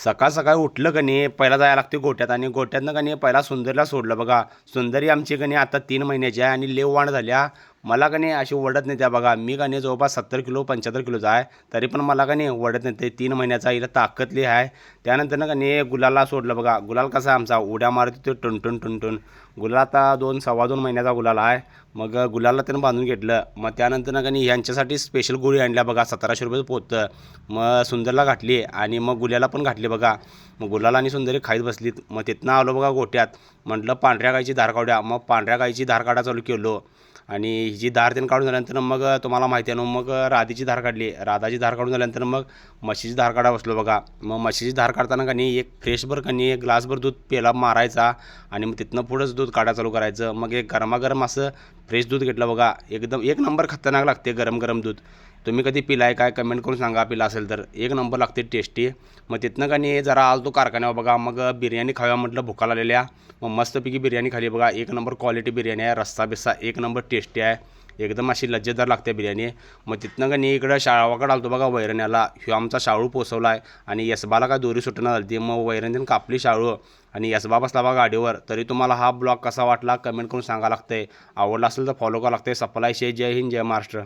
सकाळ सकाळी उठलं का नाही पहिला जायला लागते गोट्यात आणि गोट्यातनं का नाही पहिला सुंदरीला सोडलं बघा. सुंदरी आमची का नाही आता 3 महिन्याची आहे आणि लेव वाण झाल्या. मला का नाही अशी ओढत नाही त्या बघा. मी का नाही जवळपास 70 किलो 75 किलोचा आहे, तरी पण मला का नाही ओढत नाही. ते 3 महिन्याचा हिला ताकदली आहे. त्यानंतर का नाही गुलाला सोडलं बघा. गुलाल कसा आहे आमचा उड्या मारतो तो टुनटुन टुनटुन. गुलाल आता 2 2.25 महिन्याचा गुलाल आहे. मग गुलाला त्यानं बांधून घेतलं. मग त्यानंतर का नाही यांच्यासाठी स्पेशल गोळी आणल्या बघा, 1700 रुपये पोतं. मग सुंदरला घातली आणि मग गुल्याला पण घातली बघा. मग गुलाला आणि सुंदरी खाईत बसलीत. मग तिथनं आलो बघा गोट्यात. म्हटलं पांढऱ्या गाईची धार काढूया. मग पांढऱ्या गाईची धार काढा चालू केलो आणि हिची धार त्यानं काढून झाल्यानंतर मग तुम्हाला माहिती आहे ना, मग राधीची धार काढली. राधाची धार काढून झाल्यानंतर मग म्हशीची धार काढा बसलो बघा. मग म्हशीची धार काढताना का नाही एक फ्रेशभर का नाही एक ग्लासभर दूध पेला मारायचा आणि मग तिथनं पुढंच दूध काढा चालू करायचं. मग एक गरमागरम असं फ्रेश दूध घेतलं बघा. एकदम एक नंबर खतरनाक लागते गरम गरम दूध. तुम्ही कधी पिलाय काय कमेंट करून सांगा. पिला असेल तर एक नंबर लागते टेस्टी. मग तिथनं का नाही जरा आलो तो कारखान्यावर बघा. मग बिर्याणी खाव्या म्हटलं, भुका लागलेल्या. मग मस्तपैकी बिर्याणी खाली बघा. एक नंबर क्वालिटी बिर्याणी आहे. रस्सा बिस्सा एक नंबर टेस्टी आहे. एकदम अशी लज्जतदार लागते बिर्याणी. मग तिथनं का नाही इकडं शाळावाकडं आलतो बघा वैरण्याला. ह्यो आमचा शाळू पोचवला आहे आणि यसबाला काय दोरी सुटणं झाली. मग वैरण कापली शाळू आणि यसबा बसला बघा गाडीवर. तरी तुम्हाला हा ब्लॉग कसा वाटला कमेंट करून सांगा लागतंय. आवडला असेल तर फॉलो करा लागते. सप्लाय जय हिंद जय महाराष्ट्र.